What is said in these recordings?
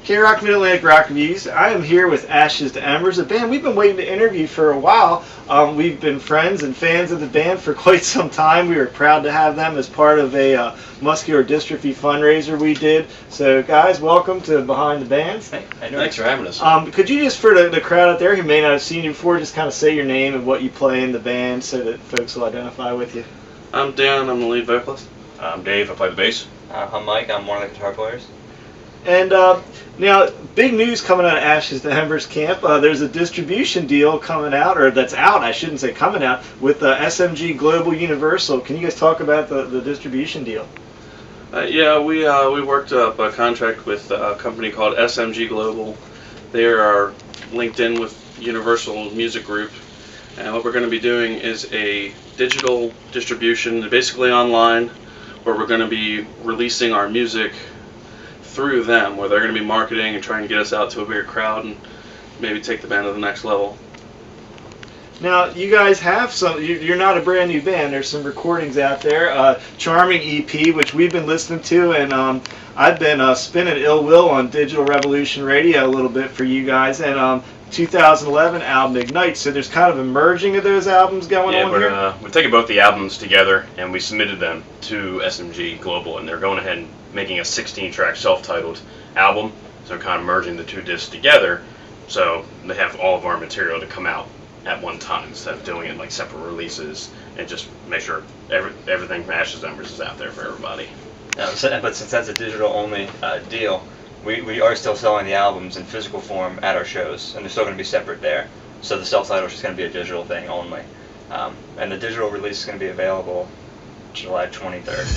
K-Rock Mid-Atlantic Rock Reviews. I am here with Ashes to Embers, a band we've been waiting to interview for a while. We've been friends and fans of the band for quite some time. We were proud to have them as part of a muscular dystrophy fundraiser we did. So guys, welcome to Behind the Bands. Hey, thanks for having us. Could you just, for the crowd out there who may not have seen you before, just kind of say your name and what you play in the band so that folks will identify with you? I'm Dan, I'm the lead vocalist. I'm Dave, I play the bass. I'm Mike, I'm one of the guitar players. And now, big news coming out of Ashes to Embers camp. There's a distribution deal coming out, or that's out, I shouldn't say coming out, with SMG Global Universal. Can you guys talk about the distribution deal? Yeah, we worked up a contract with a company called SMG Global. They are linked in with Universal Music Group. And what we're going to be doing is a digital distribution, basically online, where we're going to be releasing our music through them, where they're going to be marketing and trying to get us out to a bigger crowd and maybe take the band to the next level. Now, you guys have some, you're not a brand new band, there's some recordings out there. Charming EP, which we've been listening to, and I've been spinning Ill Will on Digital Revolution Radio a little bit for you guys, and 2011 album Ignite, so there's kind of a merging of those albums going on here? Yeah, we're taking both the albums together and we submitted them to SMG Global, and they're going ahead and making a 16-track self-titled album, so we're kind of merging the two discs together so they have all of our material to come out at one time instead of doing it like separate releases, and just make sure everything from Ashes to Embers is out there for everybody. But since that's a digital-only deal, we are still selling the albums in physical form at our shows, and they're still going to be separate there. So the self-title is just going to be a digital thing only. And the digital release is going to be available July 23rd.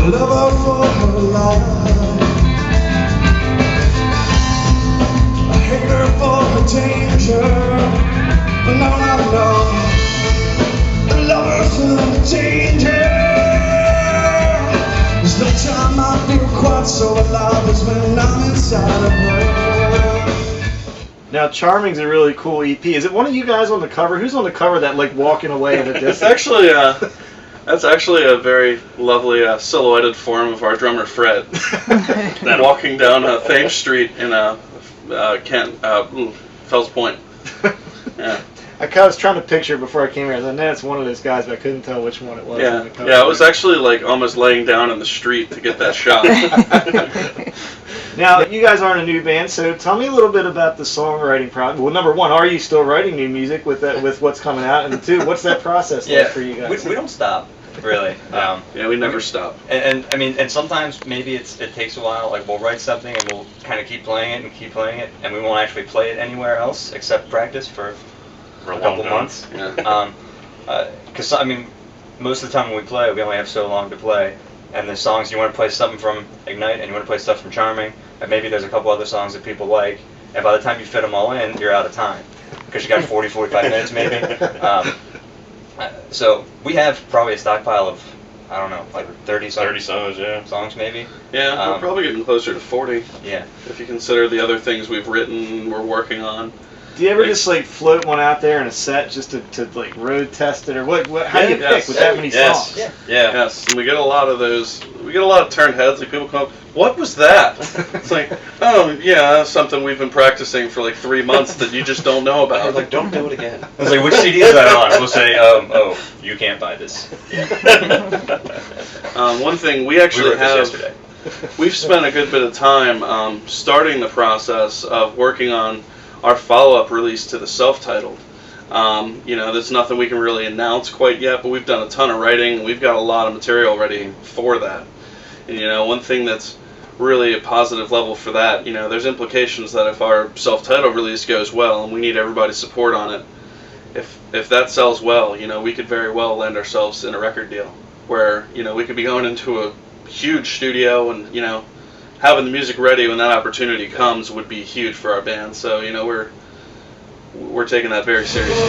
Love her for her life, I hate her for her danger. No, I love her for the danger. There's no time I feel quite so alive as when I'm inside of her. Now, Charming's a really cool EP. Is it one of you guys on the cover? Who's on the cover that, like, walking away at a distance? It's actually that's actually a very lovely silhouetted form of our drummer Fred, walking down Thames Street in Fells Point. Yeah. I kind of was trying to picture it before I came here. I was like, nah, it's one of those guys, but I couldn't tell which one it was. Yeah, I was actually like almost laying down in the street to get that shot. Now, you guys aren't a new band, so tell me a little bit about the songwriting process. Well, number one, are you still writing new music with what's coming out? And two, what's that process like for you guys? We don't stop, really. Yeah, we never stop. And I mean, and sometimes maybe it takes a while. Like we'll write something and we'll kind of keep playing it, and we won't actually play it anywhere else except practice for a couple months. Yeah. Because I mean, most of the time when we play, we only have so long to play. And there's songs you want to play something from Ignite, and you want to play stuff from Charming, and maybe there's a couple other songs that people like. And by the time you fit them all in, you're out of time because you got 40, 45 minutes maybe. So we have probably a stockpile of, I don't know, like 30 songs. 30 songs, yeah. Songs maybe. Yeah, we're probably getting closer to 40. Yeah. If you consider the other things we've written, we're working on. Do you ever just like float one out there in a set just to like road test it, or what? How do you pick with that many songs? Yeah. Yes, and we get a lot of those. We get a lot of turned heads. Like people come up, what was that? It's like, oh yeah, that's something we've been practicing for like 3 months that you just don't know about. Like, don't do it again. It's like, which CD is that on? We'll say, oh, you can't buy this. One thing we actually wrote this yesterday. We've spent a good bit of time starting the process of working on our follow-up release to the self-titled. There's nothing we can really announce quite yet, but we've done a ton of writing. We've got a lot of material ready for that. And one thing that's really a positive level for that, there's implications that if our self-titled release goes well, and we need everybody's support on it, if that sells well, we could very well land ourselves in a record deal where, we could be going into a huge studio and, having the music ready when that opportunity comes would be huge for our band. So, we're taking that very seriously.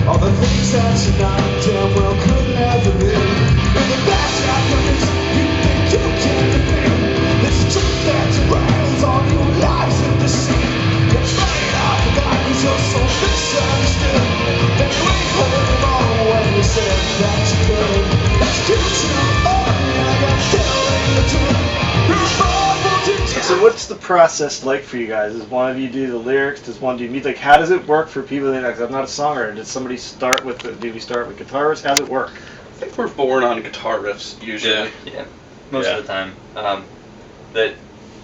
All the things that you not damn well could never be. In the best happens, you think you can defend this truth that rails all your lies in deceit. You're afraid of the God 'cause you're so misunderstood. Then you ain't heard it all when you said that you could. Execute you, oh, now you're killing the truth. You're vulnerable to death. So what's the process like for you guys? Does one of you do the lyrics? Does one do music? Like, how does it work for people that, because I'm not a songwriter, does somebody start with, do we start with guitarists? How does it work? I think we're born on guitar riffs usually. Yeah, most of the time.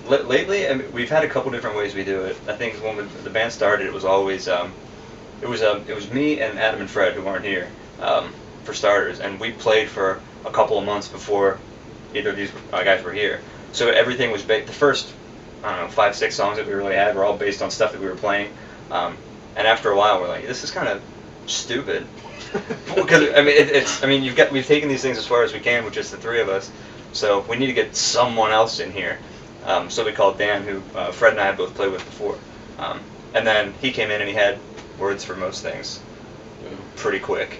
Lately, I mean, we've had a couple different ways we do it. I think when the band started, it was always it was me and Adam and Fred who aren't here for starters, and we played for a couple of months before either of these guys were here. So everything was the first, I don't know, 5-6 songs that we really had were all based on stuff that we were playing. And after a while, we're like, this is kind of stupid. Because we've taken these things as far as we can with just the three of us. So we need to get someone else in here. So we called Dan, who Fred and I had both played with before. And then he came in and he had words for most things pretty quick.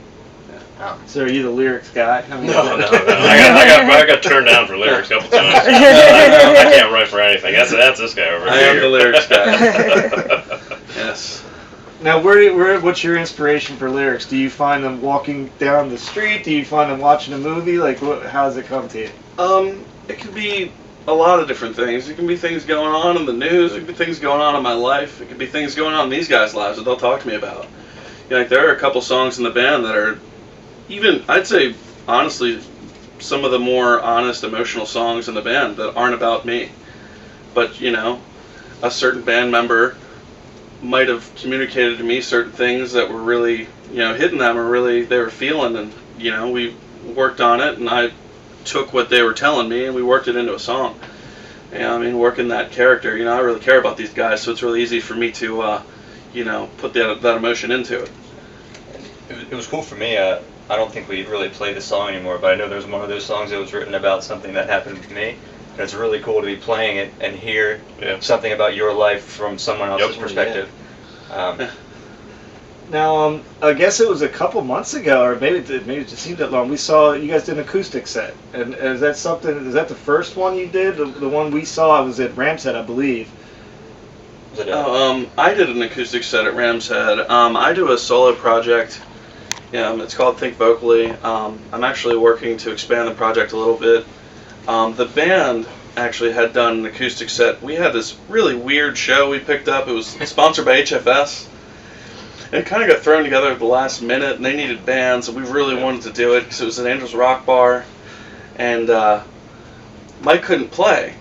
So are you the lyrics guy? I mean, No. I got turned down for lyrics a couple times. I can't write for anything. That's this guy over I here. am the lyrics guy. Yes. Now, what's your inspiration for lyrics? Do you find them walking down the street? Do you find them watching a movie? Like, how does it come to you? It can be a lot of different things. It can be things going on in the news. It can be things going on in my life. It can be things going on in these guys' lives that they'll talk to me about. You know, like there are a couple songs in the band that are even, I'd say, honestly, some of the more honest, emotional songs in the band that aren't about me. But, you know, a certain band member might have communicated to me certain things that were really, you know, hitting them or really they were feeling, and, you know, we worked on it, and I took what they were telling me and we worked it into a song. You know, I mean, working that character, you know, I really care about these guys, so it's really easy for me to, you know, put that emotion into it. It was cool for me. I don't think we really play the song anymore, but I know there's one of those songs that was written about something that happened with me. And it's really cool to be playing it and hear something about your life from someone else's perspective. Now, I guess it was a couple months ago, or maybe it just seemed that long. We saw you guys did an acoustic set, and is that something? Is that the first one you did? The one we saw was at Ram's Head, I believe. Was it I did an acoustic set at Ram's Head. I do a solo project. It's called Think Vocally. I'm actually working to expand the project a little bit. The band actually had done an acoustic set. We had this really weird show we picked up. It was sponsored by HFS. And it kind of got thrown together at the last minute, and they needed bands, and we really wanted to do it because it was an Angel's Rock Bar. And Mike couldn't play.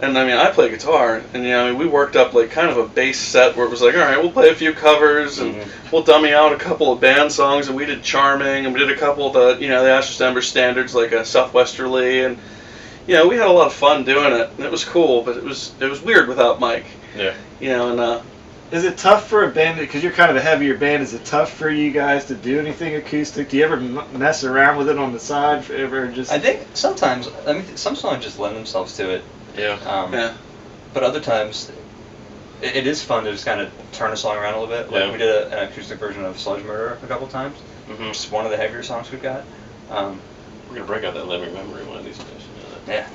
And I mean, I play guitar, and we worked up like kind of a bass set where it was like, all right, we'll play a few covers, and we'll dummy out a couple of band songs, and we did Charming, and we did a couple of the Ashes to Embers standards like a Southwesterly, and we had a lot of fun doing it, and it was cool, but it was weird without Mike. Yeah. Is it tough for a band, because you're kind of a heavier band, is it tough for you guys to do anything acoustic? Do you ever mess around with it on the side? I think sometimes, some songs just lend themselves to it. Yeah. But other times, it is fun to just kind of turn a song around a little bit. Like we did an acoustic version of Sludge Murder a couple times. It's one of the heavier songs we've got. We're gonna break out that living memory one of these days. Yeah.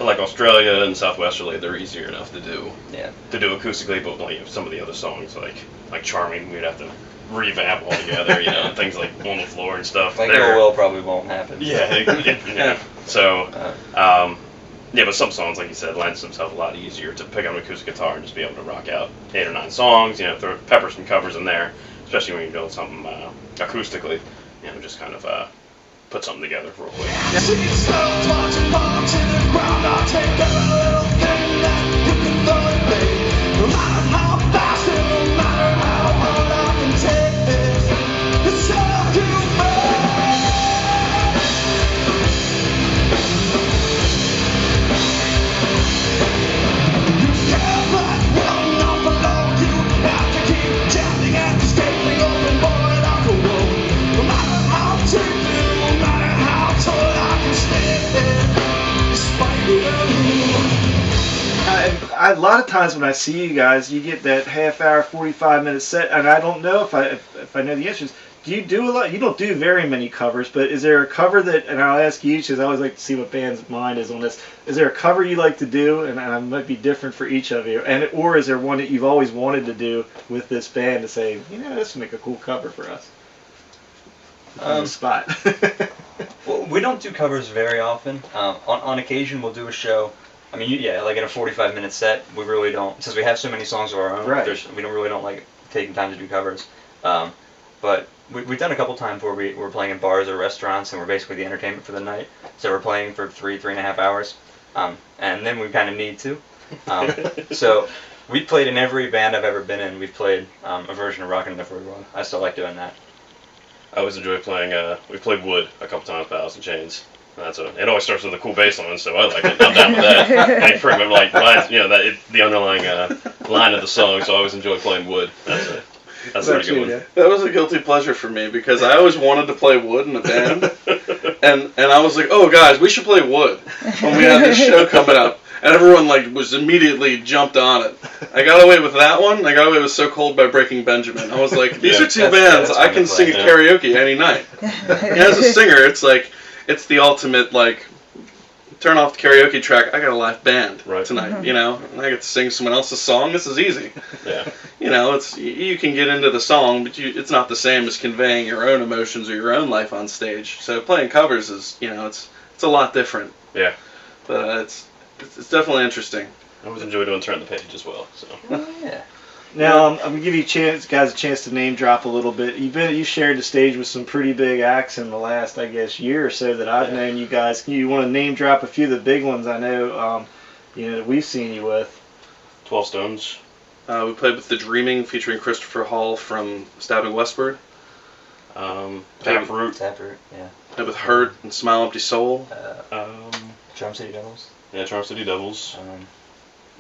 Like Australia and Southwesterly, they're easier enough to do. Yeah. To do acoustically, but like some of the other songs, like Charming, we'd have to revamp altogether, and things like On the Floor and stuff. Like Will probably won't happen. Yeah. So, but some songs, like you said, lends themselves a lot easier to pick up an acoustic guitar and just be able to rock out 8 or 9 songs. Pepper some covers in there, especially when you build something acoustically. Just kind of put something together real quick. A lot of times when I see you guys, you get that half-hour, 45-minute set, and I don't know if I know the answers. do you do a lot? You don't do very many covers, but is there a cover that? And I'll ask you because I always like to see what band's mind is on this. Is there a cover you like to do, and it might be different for each of you, or is there one that you've always wanted to do with this band to say, this would make a cool cover for us? On the spot. Well, we don't do covers very often. On occasion, we'll do a show. I mean, like in a 45-minute set, we really don't, since we have so many songs of our own. Right. We don't like taking time to do covers. But we've done a couple times where we're playing in bars or restaurants, and we're basically the entertainment for the night. So we're playing for 3.5 hours, and then we kind of need to. So we played in every band I've ever been in. We've played a version of Rockin' in the Free World. I still like doing that. I always enjoy playing. We played Wood a couple times by Alice in Chains. It always starts with a cool bass line, so I like it. I'm down with that. And it pretty much lines, the underlying line of the song. So I always enjoy playing Wood. That's a pretty good one. That was a guilty pleasure for me because I always wanted to play Wood in a band, and I was like, oh guys, we should play Wood when we had this show coming up. And everyone was immediately jumped on it. I got away with that one. I got away with So Cold by Breaking Benjamin. I was like, these are two bands I can sing at karaoke any night. And as a singer, it's the ultimate turn off the karaoke track. I got a live band tonight, and I get to sing someone else's song. This is easy. Yeah. You can get into the song, but it's not the same as conveying your own emotions or your own life on stage. So playing covers is, it's a lot different. Yeah. But it's definitely interesting. I always enjoy doing Turn the Page as well. So. Yeah. Now, I'm going to give you guys a chance to name drop a little bit. You shared the stage with some pretty big acts in the last, I guess, year or so that I've known you guys. You want to name drop a few of the big ones I know, that we've seen you with? 12 Stones. We played with The Dreaming featuring Christopher Hall from Stabbing Westward. Taproot, yeah. Played with Hurt and Smile Empty Soul. Charm City Devils. Yeah, Charm City Devils.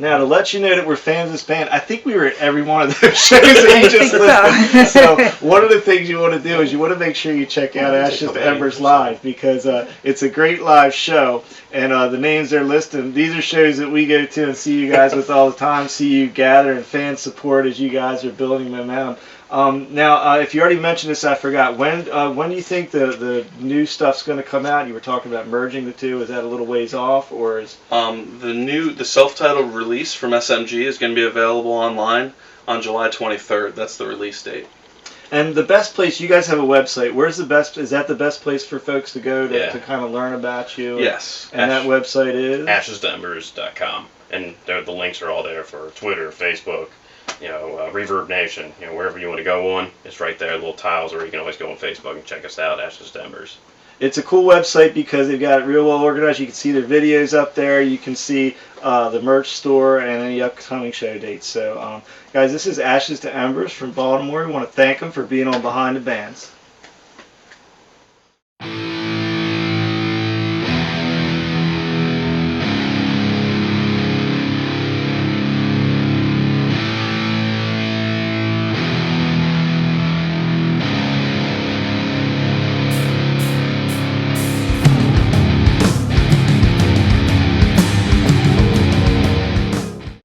Now, to let you know that we're fans of this band, I think we were at every one of those shows that you just listed. So one of the things you want to do is you want to make sure you check out Ashes to Embers live because it's a great live show. And the names they're listed, these are shows that we go to and see you guys with all the time, see you gather and fan support as you guys are building momentum. Now, if you already mentioned this, I forgot. When do you think the new stuff's going to come out? You were talking about merging the two. Is that a little ways off, or is the self-titled release from SMG is going to be available online on July 23rd. That's the release date. And the best place, you guys have a website. Where's the best? Is that the best place for folks to go to kind of learn about you? Yes. And that website is AshesToEmbers.com, and the links are all there for Twitter, Facebook. Reverb Nation, wherever you want to go on, it's right there, little tiles, or you can always go on Facebook and check us out, Ashes to Embers. It's a cool website because they've got it real well organized. You can see their videos up there. You can see the merch store and any upcoming show dates. So, guys, this is Ashes to Embers from Baltimore. We want to thank them for being on Behind the Bands.